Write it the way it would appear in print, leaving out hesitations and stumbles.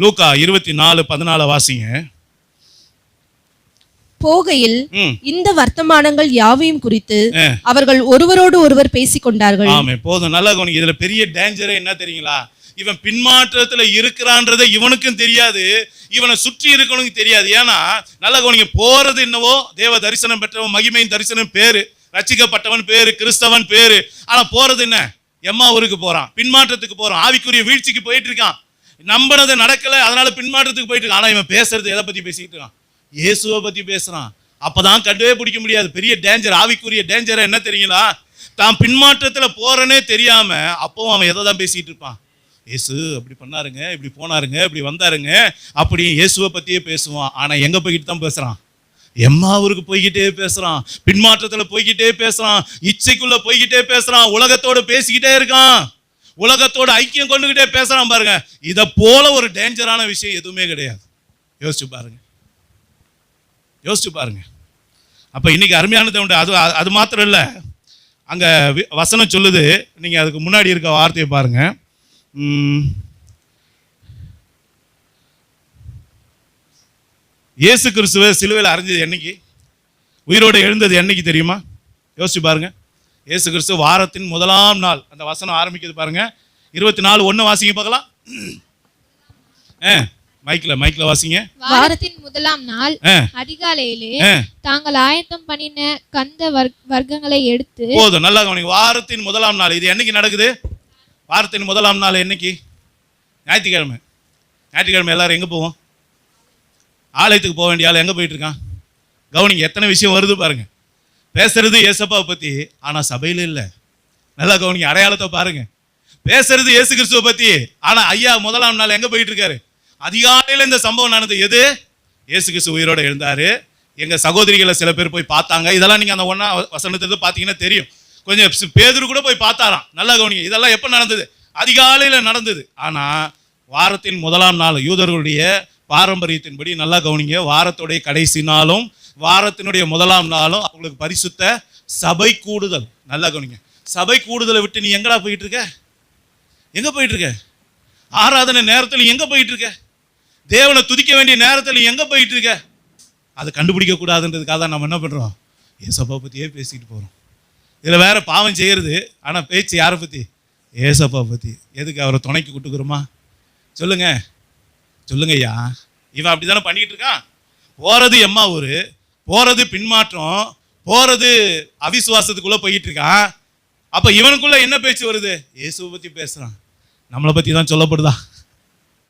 லூக்கா 24:14 வாசிங்க. போகையில் இந்த வர்த்தமானங்கள் யாவையும் குறித்து அவர்கள் ஒருவரோடு ஒருவர் பேசிக்கொண்டார்கள். ஆமே, போதும். நல்லா கவனிங்க. இதுல பெரிய டேஞ்சரே என்ன தெரியுங்களா? இவன் பின்மாற்றத்துல இருக்கிறான்றதை இவனுக்கும் தெரியாது, இவனை சுற்றி இருக்கவனுக்கு தெரியாது. ஏன்னா நல்லா கவனிங்க, போறது என்னவோ தேவ தரிசனம் பெற்றவன், மகிமையின் தரிசனம் பேரு, ரட்சிக்கப்பட்டவன் பேரு, கிறிஸ்தவன் பேரு. ஆனா போறது என்ன? எம்மா ஊருக்கு போறான், பின்மாற்றத்துக்கு போறான், ஆவிக்குரிய வீழ்ச்சிக்கு போயிட்டு இருக்கான். நம்பினது நடக்கல, அதனால பின்மாற்றத்துக்கு போயிட்டு இருக்கான். ஆனா இவன் பேசுறது எதை பத்தி பேசிட்டு இருக்கான்? இயேசுவை பத்தி பேசுறான். அப்பதான் கண்டே பிடிக்க முடியாது. பெரிய டேஞ்சர், ஆவிக்குரிய டேஞ்சர் என்ன தெரியுங்களா? தான் பின்மாற்றத்துல போறனே தெரியாம அப்பவும் அவன் எதை தான் பேசிட்டு இருப்பான்? இயேசு அப்படி பண்ணாருங்க, இப்படி போனாருங்க, இப்படி வந்தாருங்க, அப்படி இயேசுவை பத்தியே பேசுவான். ஆனா எங்க போய்கிட்டு தான் பேசுறான்? எம்மாவூருக்கு போய்கிட்டே பேசுறான், பின்மாற்றத்துல போய்கிட்டே பேசுறான், இச்சைக்குள்ள போய்கிட்டே பேசுறான், உலகத்தோட பேசிக்கிட்டே இருக்கான், உலகத்தோட ஐக்கியம் கொண்டுகிட்டே பேசுறான். பாருங்க, இதை போல ஒரு டேஞ்சரான விஷயம் எதுவுமே கிடையாது. யோசிச்சு பாருங்க, யோசிச்சு பாருங்க. அப்ப இன்னைக்கு அருமையானது உண்டு. அது மாத்திரம் இல்லை, அங்க வசனம் சொல்லுது. நீங்க அதுக்கு முன்னாடி இருக்க வார்த்தையை பாருங்க. இயேசு கிறிஸ்துவை சிலுவையில் அறைஞ்சது என்னைக்கு? உயிரோடு எழுந்தது என்னைக்கு தெரியுமா? யோசிச்சு பாருங்க. இயேசு கிறிஸ்து வாரத்தின் முதலாம் நாள். அந்த வசனம் ஆரம்பிக்குது பாருங்க. 24:1 வாசிங்க பார்க்கலாம். மைக்ல வாசிங்க. வாரத்தின் முதலாம் நாள் அதிகாலையிலே தாங்கள் ஆயத்தம் பண்ணின கந்த வர்க்கங்களை எடுத்து. போதும், நல்லா கவனிங்க. வாரத்தின் முதலாம் நாள். இது என்னைக்கு நடக்குது? வாரத்தின் முதலாம் நாள் என்னைக்கு? ஞாயிற்றுக்கிழமை. ஞாயிற்றுக்கிழமை எல்லாரும் எங்கே போவோம்? ஆலயத்துக்கு போக வேண்டிய ஆள் எங்கே போயிட்டு இருக்கான்? கவனிங்க, எத்தனை விஷயம் வருது பாருங்க. பேசுறது ஏசப்பாவை பற்றி, ஆனால் சபையில் இல்லை. நல்லா கவனிங்க, அடையாளத்தை பாருங்க. பேசுறது இயேசு கிறிஸ்துவை பற்றி, ஆனால் ஐயா முதலாம் நாள் எங்கே போயிட்டு இருக்காரு? அதிகாலையில் இந்த சம்பவம் நடந்தது. எது? இயேசு கிறிஸ்து உயிரோடு எழுந்தாரு. எங்கள் சகோதரிகளை சில பேர் போய் பார்த்தாங்க. இதெல்லாம் நீங்கள் அந்த 1 வசனத்திலிருந்து பார்த்தீங்கன்னா தெரியும். கொஞ்சம் பேதுரு கூட போய் பார்த்தாராம். நல்லா கவனிங்க, இதெல்லாம் எப்போ நடந்தது? அதிகாலையில் நடந்தது. ஆனால் வாரத்தின் முதலாம் நாள் யூதர்களுடைய பாரம்பரியத்தின்படி, நல்லா கவனிங்க, வாரத்துடைய கடைசி நாளும் வாரத்தினுடைய முதலாம் நாளும் அவங்களுக்கு பரிசுத்த சபை கூடுதல். நல்லா கவனிங்க, சபை கூடுதலை விட்டு நீ எங்கடா போயிட்டு இருக்க? எங்க போயிட்டு இருக்க? ஆராதனை நேரத்தில் எங்க போயிட்டு இருக்க? தேவனை துதிக்க வேண்டிய நேரத்தில் எங்க போயிட்டு இருக்க? அதை கண்டுபிடிக்க கூடாதுன்றதுக்காக தான் நம்ம என்ன பண்றோம்? ஏசப்பா பத்தியே பேசிட்டு போறோம். இதுல வேற பாவம் செய்யறது, ஆனா பேச்சு யாரை பத்தி? ஏசப்பா பத்தி. எதுக்கு? அவரை துணைக்கு கூட்டுக்கிறோமா? சொல்லுங்க சொல்லுங்க ஐயா. இவன் அப்படித்தானே பண்ணிட்டு இருக்கான். போறது எம்மா ஊரு, போறது பின்மாற்றம், போறது அவிசுவாசத்துக்குள்ள போயிட்டு இருக்கான். அப்ப இவனுக்குள்ள என்ன பேச்சு வருது? இயேசுவை பத்தி பேசுறான். நம்மளை பத்தி தான் சொல்லப்படுதா?